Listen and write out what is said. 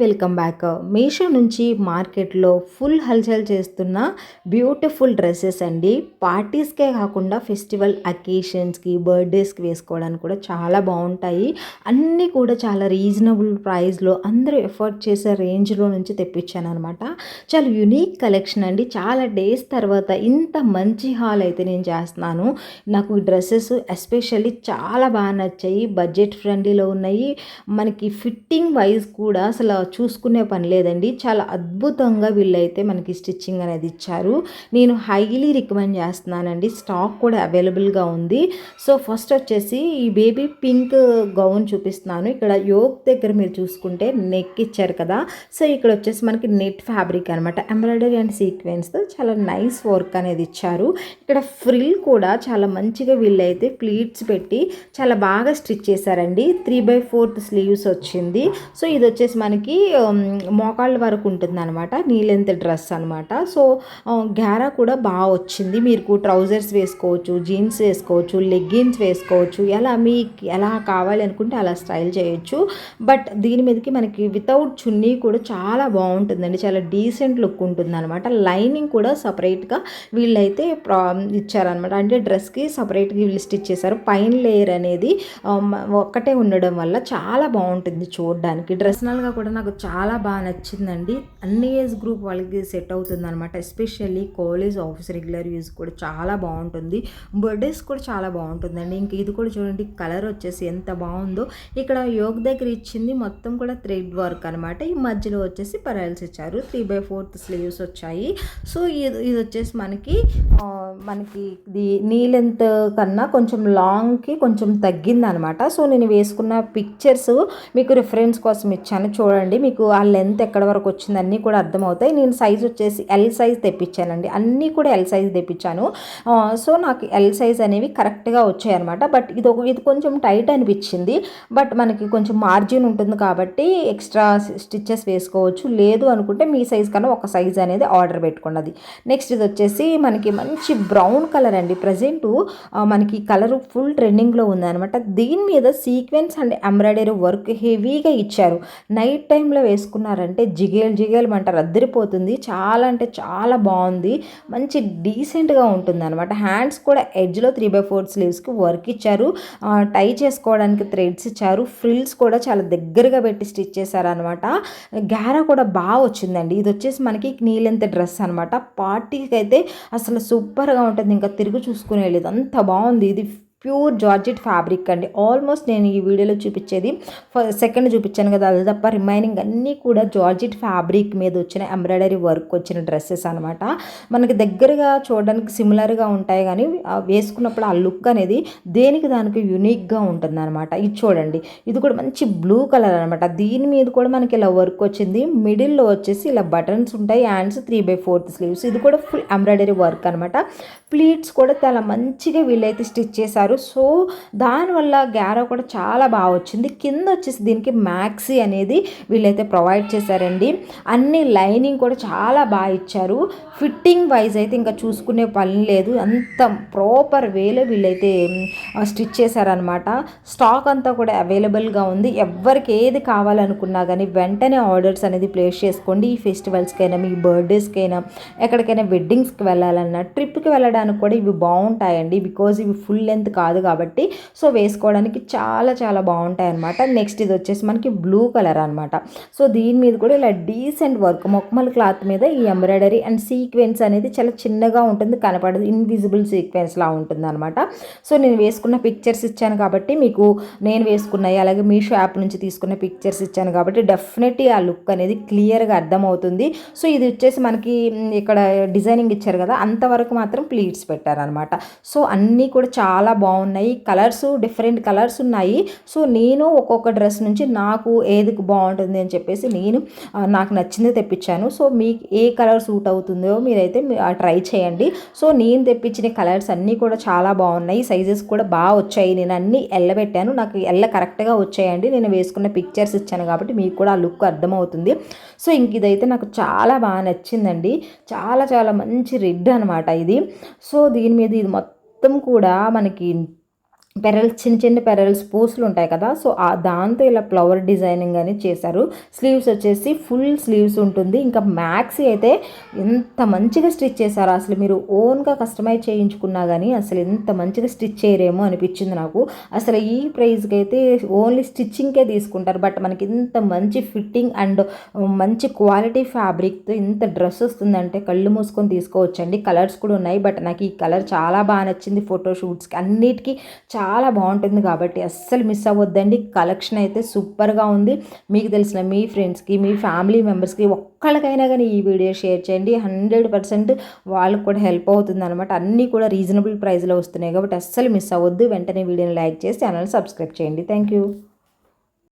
Welcome back. Meesho నుంచి మార్కెట్లో full హల్చల్ చేస్తున్న బ్యూటిఫుల్ డ్రెస్సెస్ అండి. పార్టీస్కే కాకుండా ఫెస్టివల్ అకేషన్స్కి, బర్త్డేస్కి వేసుకోవడానికి కూడా చాలా బాగుంటాయి. అన్నీ కూడా చాలా రీజనబుల్ ప్రైస్లో అందరూ ఎఫర్ట్ చేసే రేంజ్లో నుంచి తెప్పించాను అనమాట. చాలా యునిక్ కలెక్షన్ అండి. చాలా డేస్ తర్వాత ఇంత మంచి హాల్ అయితే నేను చేస్తున్నాను. నాకు ఈ డ్రెస్సెస్ ఎస్పెషల్లీ చాలా బాగా నచ్చాయి. బడ్జెట్ ఫ్రెండ్లీలో ఉన్నాయి. మనకి ఫిట్టింగ్ వైజ్ కూడా అసలు చూసుకునే పని లేదండి. చాలా అద్భుతంగా వీళ్ళైతే మనకి స్టిచ్చింగ్ అనేది ఇచ్చారు. నేను హైలీ రికమెండ్ చేస్తున్నానండి. స్టాక్ కూడా అవైలబుల్గా ఉంది. సో ఫస్ట్ వచ్చేసి ఈ బేబీ పింక్ గౌన్ చూపిస్తున్నాను. ఇక్కడ యోక్ దగ్గర మీరు చూసుకుంటే నెక్ ఇచ్చారు కదా. సో ఇక్కడ వచ్చేసి మనకి నెట్ ఫ్యాబ్రిక్ అనమాట. ఎంబ్రాయిడరీ అండ్ సీక్వెన్స్తో చాలా నైస్ వర్క్ అనేది ఇచ్చారు. ఇక్కడ ఫ్రిల్ కూడా చాలా మంచిగా వీళ్ళైతే ప్లీట్స్ పెట్టి చాలా బాగా స్టిచ్ చేశారండి. 3/4 స్లీవ్స్ వచ్చింది. సో ఇది వచ్చేసి మనకి మోకాళ్ళ వరకు ఉంటుంది అనమాట. నీ లెంత్ డ్రెస్ అనమాట. సో గ్యారా కూడా బాగా వచ్చింది. మీరు ట్రౌజర్స్ వేసుకోవచ్చు, జీన్స్ వేసుకోవచ్చు, లెగ్గిన్స్ వేసుకోవచ్చు. మీకు ఎలా కావాలి అనుకుంటే అలా స్టైల్ చేయొచ్చు. బట్ దీని మీదకి మనకి వితౌట్ చున్నీ కూడా చాలా బాగుంటుందండి. చాలా డీసెంట్ లుక్ ఉంటుంది అనమాట. లైనింగ్ కూడా సపరేట్గా వీళ్ళైతే ఇచ్చారనమాట. అంటే డ్రెస్కి సపరేట్గా వీళ్ళు స్టిచ్ చేశారు. పైన లేయర్ అనేది ఒక్కటే ఉండడం వల్ల చాలా బాగుంటుంది చూడడానికి. డ్రెస్నల్గా కూడా నాకు చాలా బాగా నచ్చిందండి. అన్ని ఏజ్ గ్రూప్ వాళ్ళకి సెట్ అవుతుంది అనమాట. Especially college, office, regular use కూడా చాలా బాగుంటుంది. బర్త్డేస్ కూడా చాలా బాగుంటుందండి. ఇంక ఇది కూడా చూడండి, కలర్ వచ్చేసి ఎంత బాగుందో. ఇక్కడ యోగ్ దగ్గర ఇచ్చింది మొత్తం కూడా థ్రెడ్ వర్క్ అనమాట. ఈ మధ్యలో వచ్చేసి పరల్స్ ఇచ్చారు. 3/4 స్లీవ్స్ వచ్చాయి. సో ఇది వచ్చేసి మనకి ఇది నీ లెంత్ కన్నా కొంచెం లాంగ్కి కొంచెం తగ్గింది అనమాట. సో నేను వేసుకున్న పిక్చర్స్ మీకు రిఫరెన్స్ కోసం ఇచ్చాను చూడండి. మీకు ఆ లెంత్ ఎక్కడ వరకు వచ్చింది అన్నీ కూడా అర్థమవుతాయి. నేను సైజ్ వచ్చేసి ఎల్ సైజ్ తెప్పించానండి. అన్నీ కూడా ఎల్ సైజ్ తెప్పించాను. సో నాకు ఎల్ సైజ్ అనేవి కరెక్ట్గా వచ్చాయి అనమాట. బట్ ఇది కొంచెం టైట్ అనిపించింది. బట్ మనకి కొంచెం మార్జిన్ ఉంటుంది కాబట్టి ఎక్స్ట్రా స్టిచ్చెస్ వేసుకోవచ్చు. లేదు అనుకుంటే మీ సైజ్ కన్నా ఒక సైజ్ అనేది ఆర్డర్ పెట్టుకున్నది. నెక్స్ట్ ఇది వచ్చేసి మనకి మంచి బ్రౌన్ కలర్ అండి. ప్రజెంట్ మనకి కలర్ ఫుల్ ట్రెండింగ్లో ఉందన్నమాట. దీని మీద సీక్వెన్స్ అండ్ ఎంబ్రాయిడరీ వర్క్ హెవీగా ఇచ్చారు. నైట్ టైంలో వేసుకున్నారంటే జిగేల్ అంటారు, అద్దరిపోతుంది. చాలా అంటే చాలా బాగుంది. మంచి డీసెంట్గా ఉంటుంది అనమాట. హ్యాండ్స్ కూడా ఎడ్జ్లో 3/4 స్లీవ్స్కి వర్క్ ఇచ్చారు. టై చేసుకోవడానికి థ్రెడ్స్ ఇచ్చారు. ఫ్రిల్స్ కూడా చాలా దగ్గరగా పెట్టి స్టిచ్ చేశారనమాట. గ్యారా కూడా బాగా వచ్చిందండి. ఇది వచ్చేసి మనకి నీ లెంత్ డ్రెస్ అనమాట. పార్టీకి అయితే అసలు సూపర్గా ఉంటుంది. ఇంకా తిరిగి చూసుకునే లేదు, అంత బాగుంది. ఇది ప్యూర్ జార్జెట్ ఫ్యాబ్రిక్ అండి. ఆల్మోస్ట్ నేను ఈ వీడియోలో చూపించేది సెకండ్ చూపించాను కదా, అది తప్ప రిమైనింగ్ అన్నీ కూడా జార్జెట్ ఫ్యాబ్రిక్ మీద వచ్చిన ఎంబ్రాయిడరీ వర్క్ వచ్చిన డ్రెస్సెస్ అనమాట. మనకి దగ్గరగా చూడడానికి సిమిలర్గా ఉంటాయి కానీ వేసుకున్నప్పుడు ఆ లుక్ అనేది దేనికి దానికి యూనిక్గా ఉంటుంది అనమాట. ఇది చూడండి, ఇది కూడా మంచి బ్లూ కలర్ అనమాట. దీని మీద కూడా మనకి ఇలా వర్క్ వచ్చింది. మిడిల్లో వచ్చేసి ఇలా బటన్స్ ఉంటాయి. Hands 3/4 sleeves. ఇది కూడా ఫుల్ ఎంబ్రాయిడరీ వర్క్ అనమాట. ప్లీట్స్ కూడా చాలా మంచిగా వీళ్ళైతే స్టిచ్ చేశారు. సో దానివల్ల గ్యారా కూడా చాలా బాగా వచ్చింది. కింద వచ్చేసి దీనికి మ్యాక్సీ అనేది వీళ్ళైతే ప్రొవైడ్ చేశారండి. అన్ని లైనింగ్ కూడా చాలా బాగా ఇచ్చారు. ఫిట్టింగ్ వైజ్ అయితే ఇంకా చూసుకునే పని లేదు. అంత ప్రాపర్ వేలో వీళ్ళైతే స్టిచ్ చేశారనమాట. స్టాక్ అంతా కూడా అవైలబుల్గా ఉంది. ఎవరికి ఏది కావాలనుకున్నా కానీ వెంటనే ఆర్డర్స్ అనేది ప్లేస్ చేసుకోండి. ఈ ఫెస్టివల్స్కైనా, మీ బర్త్డేస్కైనా, ఎక్కడికైనా వెడ్డింగ్స్కి వెళ్ళాలన్నా, ట్రిప్కి వెళ్ళడానికి కూడా ఇవి బాగుంటాయండి. బికాజ్ ఇవి ఫుల్ లెంత్ కాదు కాబట్టి సో వేసుకోవడానికి చాలా చాలా బాగుంటాయి అనమాట. నెక్స్ట్ ఇది వచ్చేసి మనకి బ్లూ కలర్ అనమాట. సో దీని మీద కూడా ఇలా డీసెంట్ వర్క్ మొక్కమల్ క్లాత్ మీద ఈ ఎంబ్రాయిడరీ అండ్ సీక్వెన్స్ అనేది చాలా చిన్నగా ఉంటుంది, కనపడదు, ఇన్విజిబుల్ సీక్వెన్స్ లా ఉంటుంది అనమాట. సో నేను వేసుకున్న పిక్చర్స్ ఇచ్చాను కాబట్టి మీకు, నేను వేసుకున్నాయి అలాగే మీషో యాప్ నుంచి తీసుకున్న పిక్చర్స్ ఇచ్చాను కాబట్టి డెఫినెట్లీ ఆ లుక్ అనేది క్లియర్గా అర్థమవుతుంది. సో ఇది వచ్చేసి మనకి ఇక్కడ డిజైనింగ్ ఇచ్చారు కదా, అంతవరకు మాత్రం ప్లీట్స్ పెట్టారనమాట. సో అన్నీ కూడా చాలా బాగున్నాయి. కలర్స్ డిఫరెంట్ కలర్స్ ఉన్నాయి. సో నేను ఒక్కొక్క డ్రెస్ నుంచి నాకు ఏది బాగుంటుంది అని చెప్పేసి నేను నాకు నచ్చింది తెప్పించాను. సో మీకు ఏ కలర్ సూట్ అవుతుందో మీరైతే ట్రై చేయండి. సో నేను తెప్పించిన కలర్స్ అన్నీ కూడా చాలా బాగున్నాయి. సైజెస్ కూడా బాగా వచ్చాయి. నేను అన్నీ ఎల్లబెట్టాను, నాకు కరెక్ట్గా వచ్చాయండి. నేను వేసుకున్న పిక్చర్స్ ఇచ్చాను కాబట్టి మీకు కూడా ఆ లుక్ అర్థమవుతుంది. సో ఇంక ఇదైతే నాకు చాలా బాగా నచ్చిందండి. చాలా చాలా మంచి రెడ్ అనమాట ఇది. సో దీని మీద ఇది మొత్తం కూడా మనకి పెరల్స్ చిన్న చిన్న పెరల్స్ పూసలు ఉంటాయి కదా, సో దాంతో ఇలా ఫ్లవర్ డిజైనింగ్ అని చేశారు. స్లీవ్స్ వచ్చేసి ఫుల్ స్లీవ్స్ ఉంటుంది. ఇంకా మ్యాక్సీ అయితే ఎంత మంచిగా స్టిచ్ చేశారు, అసలు మీరు ఓన్గా కస్టమైజ్ చేయించుకున్నా కానీ అసలు ఎంత మంచిగా స్టిచ్ చేయరేమో అనిపించింది నాకు. అసలు ఈ ప్రైస్కి అయితే ఓన్లీ స్టిచ్చింగ్కే తీసుకుంటారు, బట్ మనకి ఇంత మంచి ఫిట్టింగ్ అండ్ మంచి క్వాలిటీ ఫ్యాబ్రిక్తో ఇంత డ్రెస్ వస్తుందంటే కళ్ళు మూసుకొని తీసుకోవచ్చండి. కలర్స్ కూడా ఉన్నాయి, బట్ నాకు ఈ కలర్ చాలా బాగా నచ్చింది. ఫోటోషూట్స్కి అన్నిటికీ చాలా బాగుంటుంది కాబట్టి అస్సలు మిస్ అవ్వద్దండి. కలెక్షన్ అయితే సూపర్గా ఉంది. మీకు తెలిసిన మీ ఫ్రెండ్స్కి, మీ ఫ్యామిలీ మెంబర్స్కి ఒక్కళ్ళకైనా కానీ ఈ వీడియో షేర్ చేయండి. 100% వాళ్ళకు కూడా హెల్ప్ అవుతుంది అనమాట. అన్నీ కూడా రీజనబుల్ ప్రైస్లో వస్తున్నాయి కాబట్టి అస్సలు మిస్ అవ్వద్దు. వెంటనే వీడియోని లైక్ చేసి ఛానల్ సబ్స్క్రైబ్ చేయండి. Thank you.